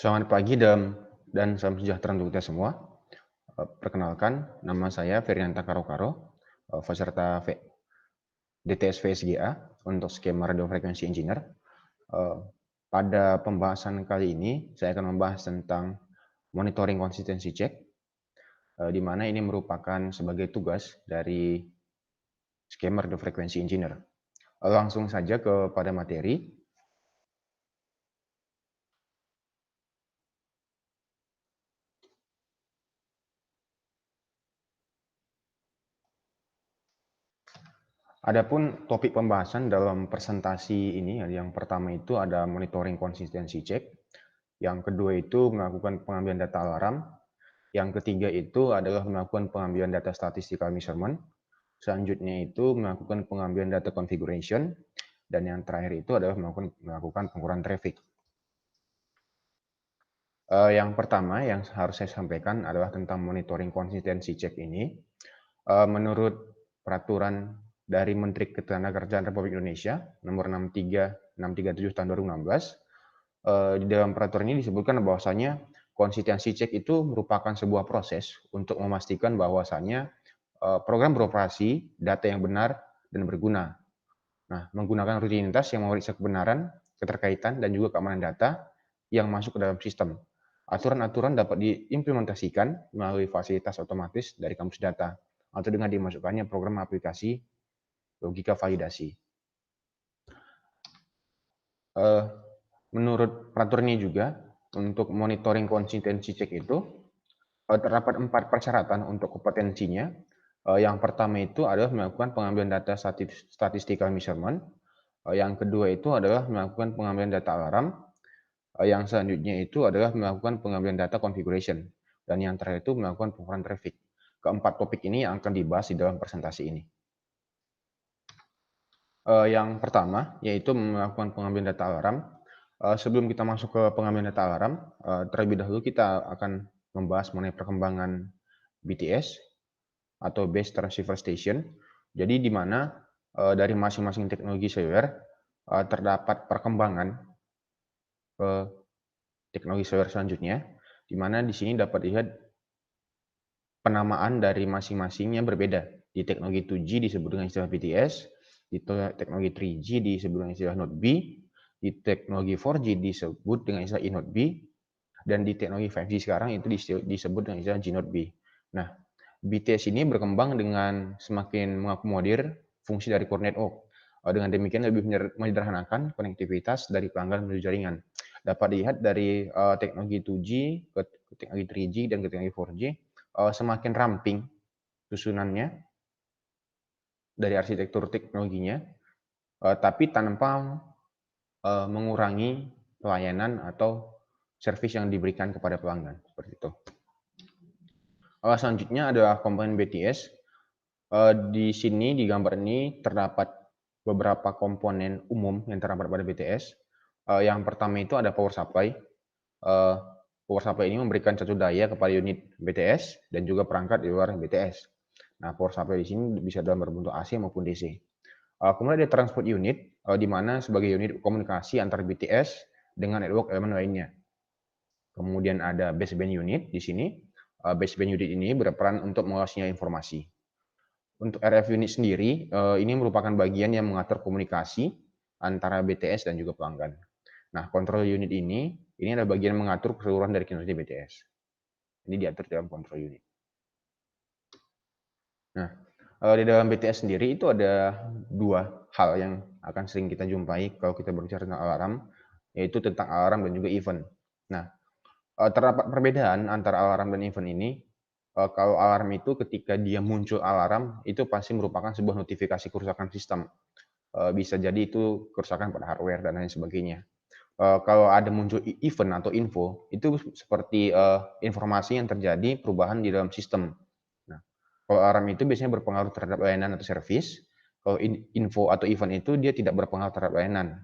Selamat pagi dan salam sejahtera untuk kita semua. Perkenalkan, nama saya Ferianta Karokaro, peserta DTS VSGA untuk skema Radio Frequency Engineer. Eh, Pada pembahasan kali ini, saya akan membahas tentang monitoring consistency check, di mana ini merupakan sebagai tugas dari skema Radio Frequency Engineer. Langsung saja kepada materi. Adapun topik pembahasan dalam presentasi ini, yang pertama itu ada monitoring consistency check, yang kedua itu melakukan pengambilan data alarm, yang ketiga itu adalah melakukan pengambilan data statistical measurement, selanjutnya itu melakukan pengambilan data configuration, dan yang terakhir itu adalah melakukan pengukuran traffic. Yang pertama yang harus saya sampaikan adalah tentang monitoring consistency check ini. Menurut peraturan dari Menteri Ketenagakerjaan Republik Indonesia nomor 637 tahun 2016, di dalam peraturan ini disebutkan bahwasanya consistency check itu merupakan sebuah proses untuk memastikan bahwasanya program beroperasi, data yang benar dan berguna. Nah, menggunakan rutinitas yang memeriksa kebenaran, keterkaitan, dan juga keamanan data yang masuk ke dalam sistem. Aturan-aturan dapat diimplementasikan melalui fasilitas otomatis dari kampus data atau dengan dimasukkannya program aplikasi logika validasi. Menurut peraturan ini juga, untuk monitoring consistency check itu terdapat 4 persyaratan untuk kompetensinya. Yang pertama itu adalah melakukan pengambilan data statistical measurement. Yang kedua itu adalah melakukan pengambilan data alarm. Yang selanjutnya itu adalah melakukan pengambilan data configuration. Dan yang terakhir itu melakukan pengukuran traffic. Keempat topik ini yang akan dibahas di dalam presentasi ini. Yang pertama, yaitu melakukan pengambilan data alarm. Sebelum kita masuk ke pengambilan data alarm, terlebih dahulu kita akan membahas mengenai perkembangan BTS atau Base Transceiver Station. Jadi di mana dari masing-masing teknologi seluler terdapat perkembangan ke teknologi seluler selanjutnya, di mana di sini dapat dilihat penamaan dari masing-masingnya berbeda. Di teknologi 2G disebut dengan istilah BTS, di teknologi 3G disebut dengan istilah Node B, di teknologi 4G disebut dengan istilah eNode B, dan di teknologi 5G sekarang itu disebut dengan istilah G-Node B. Nah, BTS ini berkembang dengan semakin mengakomodir fungsi dari core network. Dengan demikian lebih menyederhanakan konektivitas dari pelanggan menuju jaringan. Dapat dilihat dari teknologi 2G ke teknologi 3G dan ke teknologi 4G, semakin ramping susunannya dari arsitektur teknologinya, tapi tanpa mengurangi pelayanan atau service yang diberikan kepada pelanggan, seperti itu. Selanjutnya adalah komponen BTS. Di sini di gambar ini terdapat beberapa komponen umum yang terdapat pada BTS. Yang pertama itu ada power supply. Power supply ini memberikan satu daya kepada unit BTS dan juga perangkat di luar BTS. Nah, power supply di sini bisa dalam berbentuk AC maupun DC. Kemudian ada transport unit, di mana sebagai unit komunikasi antara BTS dengan network elemen lainnya. Kemudian ada baseband unit di sini. Baseband unit ini berperan untuk mengolah informasi. Untuk RF unit sendiri, ini merupakan bagian yang mengatur komunikasi antara BTS dan juga pelanggan. Nah, control unit ini adalah bagian mengatur keseluruhan dari kinerja BTS. Ini diatur dalam control unit. Nah, di dalam BTS sendiri itu ada dua hal yang akan sering kita jumpai kalau kita berbicara tentang alarm, yaitu tentang alarm dan juga event. Nah, terdapat perbedaan antara alarm dan event ini. Kalau alarm itu ketika dia muncul alarm, itu pasti merupakan sebuah notifikasi kerusakan sistem. Bisa jadi itu kerusakan pada hardware dan lain sebagainya. Kalau ada muncul event atau info, itu seperti informasi yang terjadi perubahan di dalam sistem. Nah, kalau alarm itu biasanya berpengaruh terhadap layanan atau service. Kalau info atau event itu dia tidak berpengaruh terhadap layanan.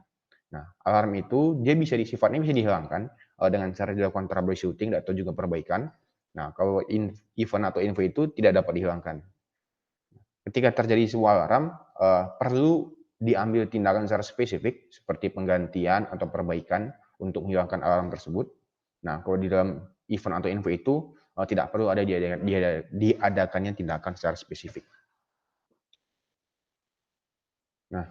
Nah, alarm itu dia sifatnya bisa dihilangkan dengan cara dilakukan troubleshooting atau juga perbaikan. Nah, kalau event atau info itu tidak dapat dihilangkan. Ketika terjadi sebuah alarm, perlu diambil tindakan secara spesifik seperti penggantian atau perbaikan untuk menghilangkan alarm tersebut. Nah, kalau di dalam event atau info itu tidak perlu ada diadakannya tindakan secara spesifik. Nah,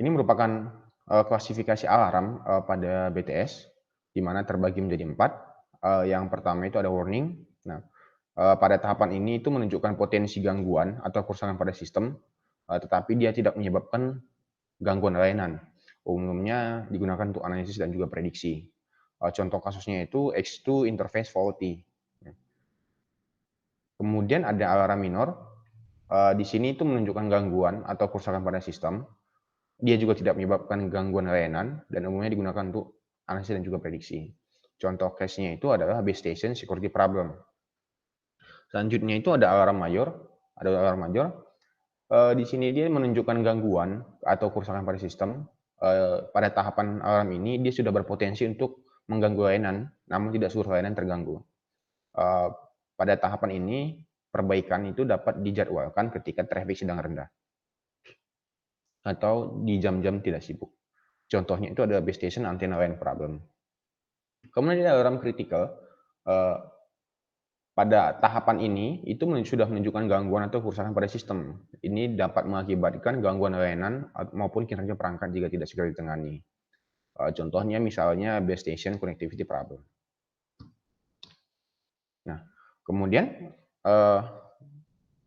ini merupakan klasifikasi alarm pada BTS, di mana terbagi menjadi 4. Yang pertama itu ada warning. Nah, pada tahapan ini itu menunjukkan potensi gangguan atau kerusakan pada sistem, tetapi dia tidak menyebabkan gangguan layanan. Umumnya digunakan untuk analisis dan juga prediksi. Contoh kasusnya itu X2 interface faulty. Kemudian ada alarm minor. Di sini itu menunjukkan gangguan atau kerusakan pada sistem. Dia juga tidak menyebabkan gangguan layanan dan umumnya digunakan untuk analisis dan juga prediksi. Contoh case-nya itu adalah base station security problem. Selanjutnya itu ada alarm mayor. Ada alarm mayor. Di sini dia menunjukkan gangguan atau kerusakan pada sistem. Pada tahapan alarm ini dia sudah berpotensi untuk mengganggu layanan, namun tidak seluruh layanan terganggu. Pada tahapan ini perbaikan itu dapat dijadwalkan ketika traffic sedang rendah atau di jam-jam tidak sibuk. Contohnya itu ada base station antenna line problem. Kemudian ada alarm critical. Pada tahapan ini itu sudah menunjukkan gangguan atau kerusakan pada sistem. Ini dapat mengakibatkan gangguan layanan maupun kinerja perangkat jika tidak segera ditangani. Contohnya misalnya base station connectivity problem. Nah, kemudian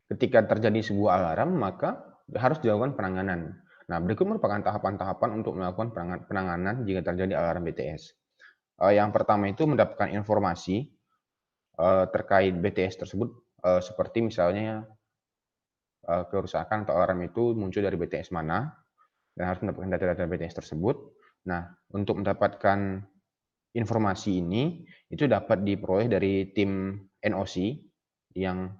ketika terjadi sebuah alarm maka harus dilakukan penanganan. Nah, berikut merupakan tahapan-tahapan untuk melakukan penanganan jika terjadi alarm BTS. Yang pertama itu mendapatkan informasi terkait BTS tersebut, seperti misalnya kerusakan atau alarm itu muncul dari BTS mana, dan harus mendapatkan data-data BTS tersebut. Nah, untuk mendapatkan informasi ini, itu dapat diperoleh dari tim NOC yang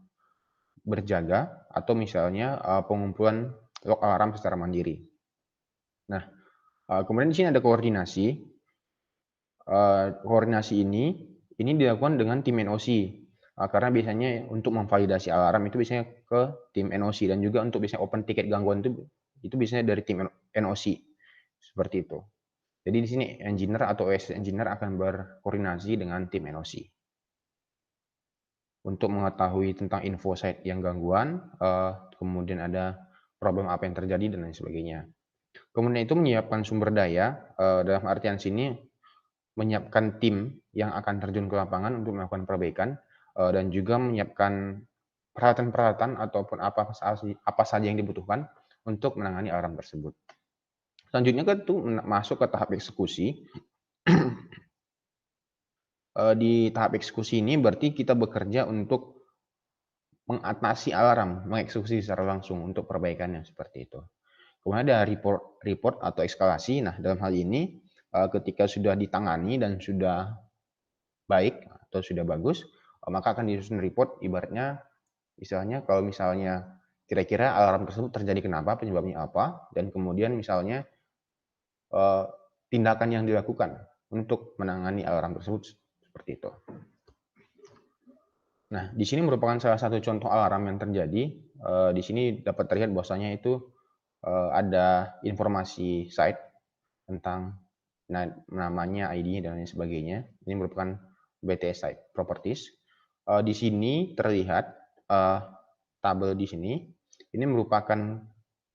berjaga, atau misalnya pengumpulan log alarm secara mandiri. Nah, kemudian di sini ada koordinasi. Koordinasi ini dilakukan dengan tim NOC. Karena biasanya untuk memvalidasi alarm itu biasanya ke tim NOC, dan juga untuk biasanya open tiket gangguan itu biasanya dari tim NOC. Seperti itu. Jadi di sini engineer atau OS engineer akan berkoordinasi dengan tim NOC untuk mengetahui tentang info site yang gangguan, kemudian ada problem apa yang terjadi dan lain sebagainya. Kemudian itu menyiapkan sumber daya, dalam artian sini menyiapkan tim yang akan terjun ke lapangan untuk melakukan perbaikan, dan juga menyiapkan peralatan-peralatan ataupun apa saja yang dibutuhkan untuk menangani alarm tersebut. Selanjutnya itu masuk ke tahap eksekusi. Di tahap eksekusi ini berarti kita bekerja untuk mengatasi alarm, mengeksekusi secara langsung untuk perbaikannya, seperti itu. Kemudian ada report atau eskalasi. Nah, dalam hal ini ketika sudah ditangani dan sudah baik atau sudah bagus, maka akan disusun report. Ibaratnya istilahnya kalau misalnya kira-kira alarm tersebut terjadi kenapa, penyebabnya apa, dan kemudian misalnya tindakan yang dilakukan untuk menangani alarm tersebut, seperti itu. Nah, di sini merupakan salah satu contoh alarm yang terjadi. Di sini dapat terlihat bahwasanya itu ada informasi site tentang namanya, ID-nya, dan lain sebagainya. Ini merupakan BTS site properties. Di sini terlihat tabel di sini. Ini merupakan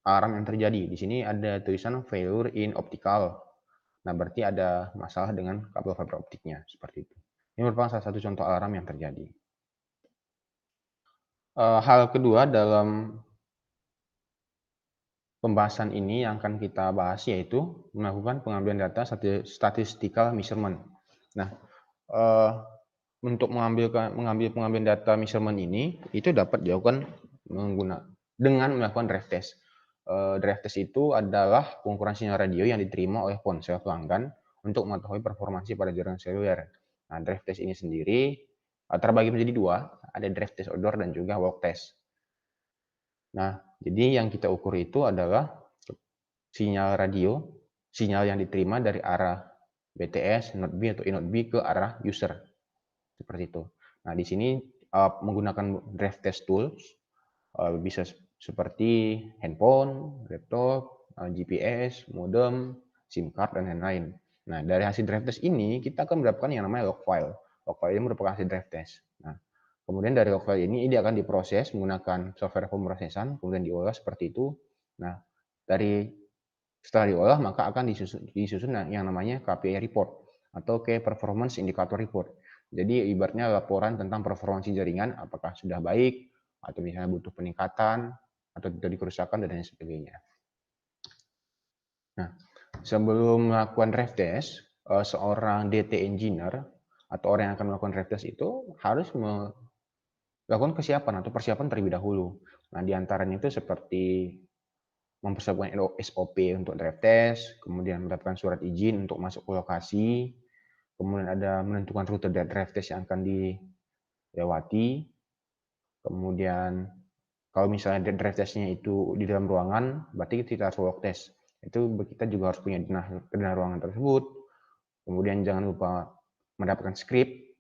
alarm yang terjadi. Di sini ada tulisan failure in optical. Nah, berarti ada masalah dengan kabel fiber optiknya, seperti itu. Ini merupakan salah satu contoh alarm yang terjadi. Hal kedua dalam pembahasan ini yang akan kita bahas yaitu melakukan pengambilan data statistical measurement. Nah, untuk mengambil pengambilan data measurement ini itu dapat dilakukan dengan melakukan drive test. Drive test itu adalah pengukuran sinyal radio yang diterima oleh ponsel pelanggan untuk mengetahui performansi pada jaringan seluler. Nah, drive test ini sendiri terbagi menjadi dua, ada drive test outdoor dan juga walk test. Nah, jadi yang kita ukur itu adalah sinyal radio, sinyal yang diterima dari arah BTS, node B atau inode B ke arah user. Seperti itu. Nah, di sini menggunakan drive test tools, bisa seperti handphone, laptop, GPS, modem, SIM card, dan lain-lain. Nah, dari hasil drive test ini kita akan mendapatkan yang namanya log file. Log file ini merupakan hasil drive test. Nah, kemudian dari log file ini akan diproses menggunakan software pemrosesan, kemudian diolah seperti itu. Nah, setelah diolah maka akan disusun yang namanya KPI report atau Key Performance Indicator Report. Jadi ibaratnya laporan tentang performansi jaringan, apakah sudah baik atau misalnya butuh peningkatan atau terjadi kerusakan dan lain sebagainya. Nah, sebelum melakukan drive test, seorang DT engineer atau orang yang akan melakukan drive test itu harus melakukan kesiapan atau persiapan terlebih dahulu. Nah, di antaranya itu seperti mempersiapkan SOP untuk drive test, kemudian mendapatkan surat izin untuk masuk ke lokasi, kemudian ada menentukan rute dari drive test yang akan dilewati, kemudian kalau misalnya drive testnya itu di dalam ruangan, berarti kita harus walk test. Itu kita juga harus punya denah ruangan tersebut. Kemudian jangan lupa mendapatkan script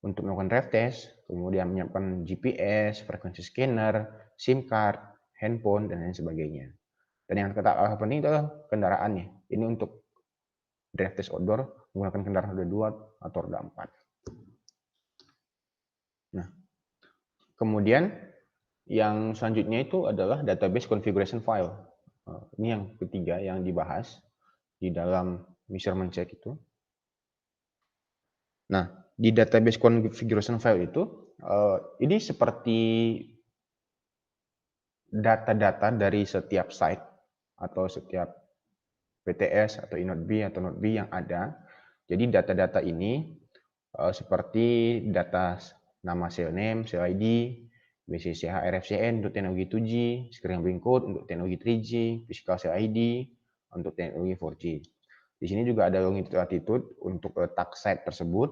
untuk melakukan drive test, kemudian menyiapkan GPS, frekuensi scanner, SIM card, handphone, dan lain sebagainya. Dan yang penting itu adalah kendaraannya. Ini untuk drive test outdoor menggunakan kendaraan roda 2 atau roda 4. Nah, kemudian yang selanjutnya itu adalah database configuration file. Ini yang ketiga yang dibahas di dalam measurement check itu. Nah, di database configuration file itu, ini seperti data-data dari setiap site atau setiap PTS atau inode B atau node B yang ada. Jadi data-data ini seperti data nama cell name, cell ID, BCCH RFCN untuk teknologi 2G, scrambling code untuk teknologi 3G, physical cell ID untuk teknologi 4G. Di sini juga ada longitude latitude untuk letak site tersebut.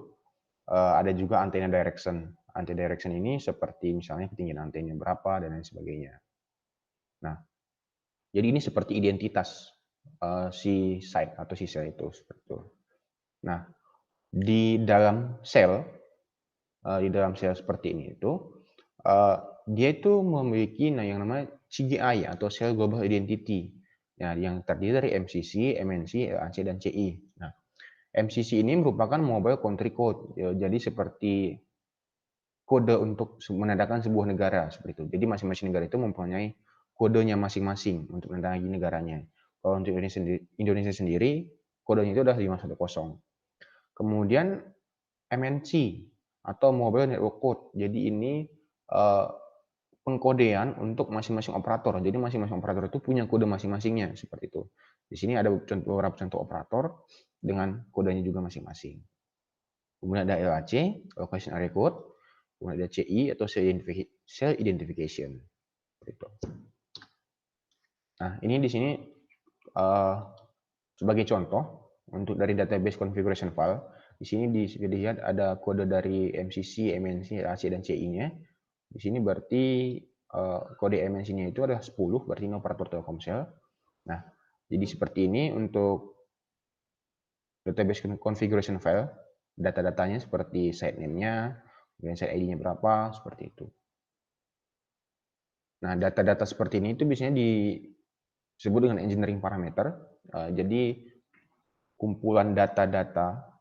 Ada juga antena direction. Antena direction ini seperti misalnya ketinggian antena berapa dan lain sebagainya. Nah, jadi ini seperti identitas si site atau si sel itu seperti itu. Nah, di dalam sel seperti ini itu dia itu memiliki yang namanya CGI atau Cell Global Identity. Nah, yang terdiri dari MCC, MNC, LAC, dan CI. Nah, MCC ini merupakan Mobile Country Code. Jadi seperti kode untuk menandakan sebuah negara seperti itu. Jadi masing-masing negara itu mempunyai kodenya masing-masing untuk menandai negaranya. Kalau untuk Indonesia sendiri kodenya itu adalah 510. Kemudian MNC atau Mobile Network Code. Jadi ini pengkodean untuk masing-masing operator. Jadi masing-masing operator itu punya kode masing-masingnya seperti itu. Di sini ada beberapa contoh operator dengan kodenya juga masing-masing. Kemudian ada LAC, Location Area Code. Kemudian ada CI atau Cell Identification. Gitu. Nah, ini di sini sebagai contoh untuk dari database configuration file. Di sini dilihat ada kode dari MCC, MNC, LAC, dan CI-nya. Di sini berarti kode MNC-nya itu adalah 10, berarti ini operator Telkomsel. Nah, jadi seperti ini untuk database configuration file. Data-datanya seperti site name-nya, kemudian site ID-nya berapa, seperti itu. Nah, data-data seperti ini itu biasanya disebut dengan engineering parameter. Jadi kumpulan data-data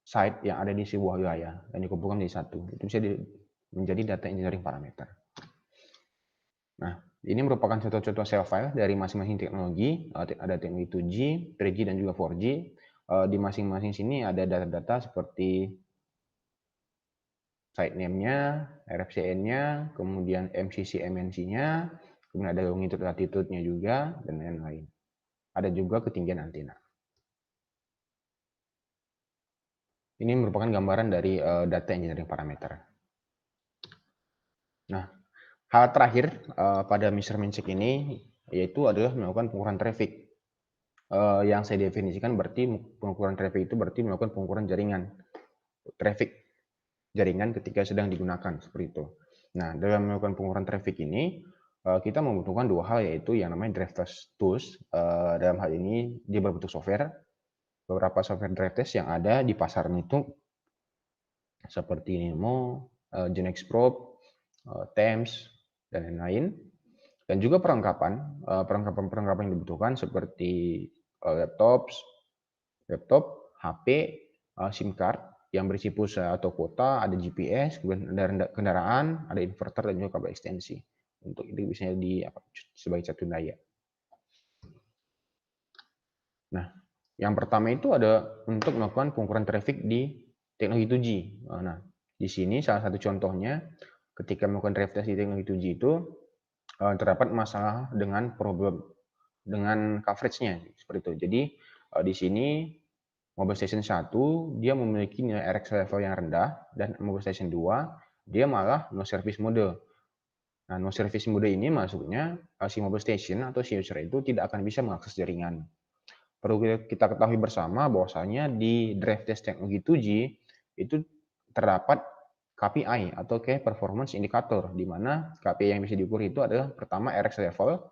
site yang ada di sebuah wilayah dan dikumpulkan menjadi satu. Itu bisa menjadi data engineering parameter. Nah, ini merupakan contoh-contoh cell file dari masing-masing teknologi. Ada teknologi 2G, 3G, dan juga 4G. Di masing-masing sini ada data-data seperti site name-nya, RFCN-nya, kemudian MCC MNC-nya, kemudian ada longitude latitude-nya juga, dan lain-lain. Ada juga ketinggian antena. Ini merupakan gambaran dari data engineering parameter. Nah, hal terakhir pada measurement check ini yaitu adalah melakukan pengukuran traffic. Yang saya definisikan berarti pengukuran traffic itu berarti melakukan pengukuran jaringan, traffic jaringan ketika sedang digunakan seperti itu. Nah, dalam melakukan pengukuran traffic ini kita membutuhkan dua hal yaitu yang namanya drive test tools. Dalam hal ini dia berbentuk software. Beberapa software drive test yang ada di pasaran itu seperti Nemo, Genex Probe, TEMS, dan lain-lain. Dan juga perlengkapan yang dibutuhkan seperti laptops, laptop, HP, SIM card yang berisi pulsa atau kuota, ada GPS, kemudian ada kendaraan, ada inverter dan juga kabel ekstensi. Untuk itu biasanya sebagai satu daya. Nah, yang pertama itu ada untuk melakukan pengukuran traffic di teknologi 2G. Nah, di sini salah satu contohnya ketika melakukan drive test di teknologi 2G itu terdapat masalah dengan problem dengan coverage-nya seperti itu. Jadi di sini Mobile Station 1 dia memiliki nilai RX level yang rendah dan Mobile Station 2 dia malah no service mode. Nah, no service mode ini masuknya si Mobile Station atau si user itu tidak akan bisa mengakses jaringan. Perlu kita ketahui bersama bahwasanya di drive test teknologi 2G itu terdapat KPI atau Key Performance Indicator, di mana KPI yang bisa diukur itu adalah pertama RX level,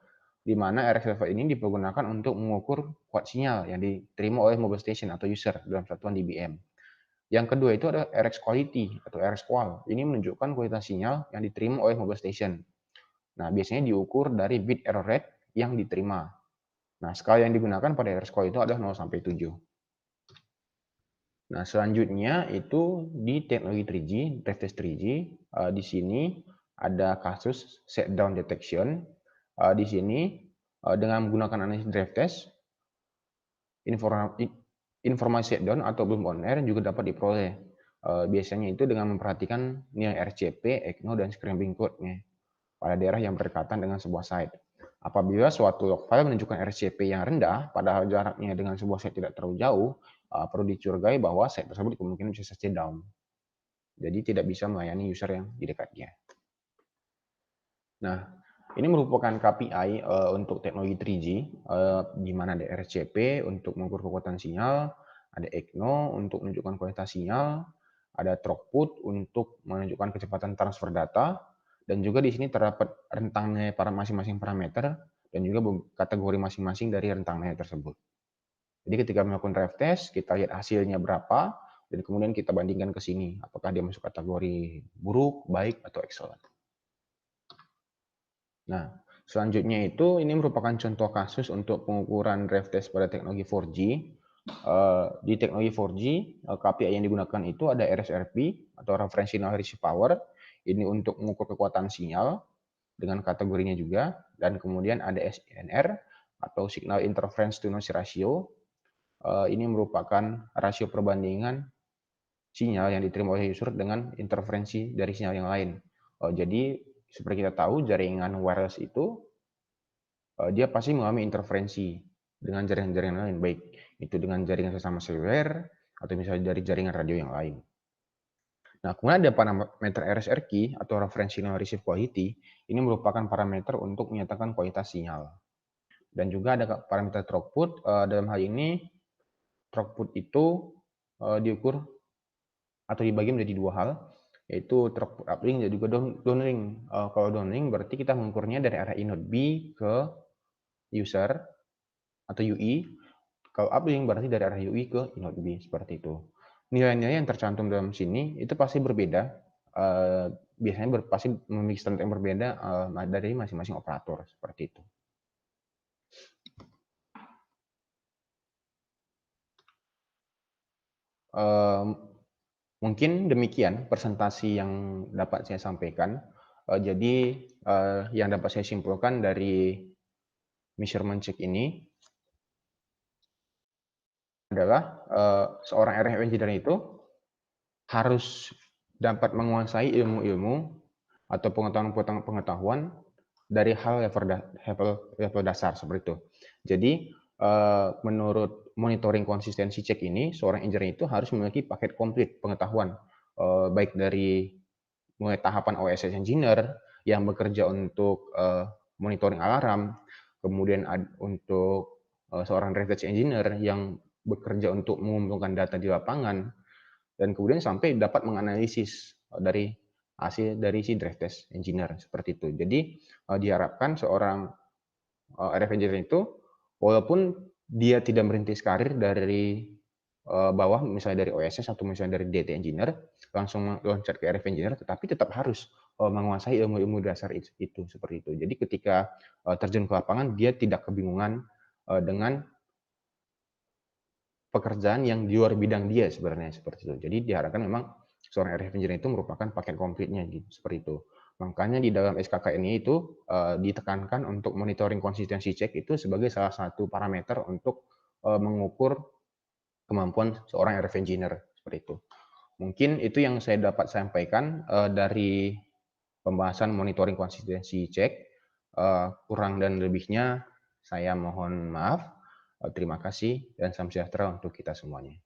di mana RX level ini dipergunakan untuk mengukur kuat sinyal yang diterima oleh mobile station atau user dalam satuan dBm. Yang kedua itu adalah RX quality atau RX qual. Ini menunjukkan kualitas sinyal yang diterima oleh mobile station. Nah, biasanya diukur dari bit error rate yang diterima. Nah, skala yang digunakan pada RX qual itu adalah 0 sampai 7. Nah, selanjutnya itu di teknologi 3G, drive test 3G, di sini ada kasus shutdown detection. Di sini dengan menggunakan analisis drive test, informasi shutdown atau belum on air juga dapat diperoleh. Biasanya itu dengan memperhatikan nilai RCP, ECNO, dan scrambling code-nya pada daerah yang berdekatan dengan sebuah site. Apabila suatu log file menunjukkan RCP yang rendah, padahal jaraknya dengan sebuah site tidak terlalu jauh, perlu dicurigai bahwa site tersebut kemungkinan bisa saja down. Jadi tidak bisa melayani user yang di dekatnya. Nah, ini merupakan KPI untuk teknologi 3G, di mana ada RCP untuk mengukur kekuatan sinyal, ada ECNO untuk menunjukkan kualitas sinyal, ada throughput untuk menunjukkan kecepatan transfer data, dan juga di sini terdapat rentang nilai masing-masing parameter dan juga kategori masing-masing dari rentang nilai tersebut. Jadi ketika melakukan drive test, kita lihat hasilnya berapa, dan kemudian kita bandingkan ke sini, apakah dia masuk kategori buruk, baik, atau excellent. Nah, selanjutnya itu ini merupakan contoh kasus untuk pengukuran drive test pada teknologi 4G. Di teknologi 4G, KPI yang digunakan itu ada RSRP atau Referential Receive Power. Ini untuk mengukur kekuatan sinyal dengan kategorinya juga. Dan kemudian ada SINR atau Signal Interference to Noise Ratio. Ini merupakan rasio perbandingan sinyal yang diterima oleh user dengan interferensi dari sinyal yang lain. Jadi seperti kita tahu jaringan wireless itu dia pasti mengalami interferensi dengan jaringan-jaringan lain, baik itu dengan jaringan sesama seluler atau misalnya dari jaringan radio yang lain. Nah, kemudian ada parameter RSRQ atau Referential Receive Quality. Ini merupakan parameter untuk menyatakan kualitas sinyal. Dan juga ada parameter throughput. Dalam hal ini throughput itu diukur atau dibagi menjadi dua hal, yaitu throughput uplink dan juga downlink. Kalau downlink berarti kita mengukurnya dari arah inode B ke user atau UI. Kalau uplink berarti dari arah UI ke inode B, seperti itu. Nilai-nilai yang tercantum dalam sini itu pasti berbeda. Biasanya pasti memiliki standar yang berbeda dari masing-masing operator, seperti itu. Mungkin demikian presentasi yang dapat saya sampaikan. Jadi yang dapat saya simpulkan dari measurement check ini adalah seorang RF engineer itu harus dapat menguasai ilmu-ilmu atau pengetahuan dari hal level dasar seperti itu. Jadi menurut monitoring konsistensi cek ini, seorang engineer itu harus memiliki paket komplit pengetahuan baik dari mulai tahapan OSS engineer yang bekerja untuk monitoring alarm, kemudian untuk seorang research engineer yang bekerja untuk mengumpulkan data di lapangan, dan kemudian sampai dapat menganalisis dari hasil dari si drive test engineer seperti itu. Jadi diharapkan seorang RF engineer itu walaupun dia tidak merintis karir dari bawah, misalnya dari OSS atau misalnya dari DT engineer, langsung loncat ke RF engineer, tetapi tetap harus menguasai ilmu-ilmu dasar itu seperti itu. Jadi ketika terjun ke lapangan, dia tidak kebingungan dengan pekerjaan yang di luar bidang dia sebenarnya, seperti itu. Jadi diharapkan memang seorang RF engineer itu merupakan paket komplitnya gitu, seperti itu. Makanya di dalam SKKN-nya itu ditekankan untuk monitoring konsistensi cek itu sebagai salah satu parameter untuk mengukur kemampuan seorang RF engineer, seperti itu. Mungkin itu yang saya dapat sampaikan dari pembahasan monitoring konsistensi cek. Kurang dan lebihnya saya mohon maaf. Terima kasih dan salam sejahtera untuk kita semuanya.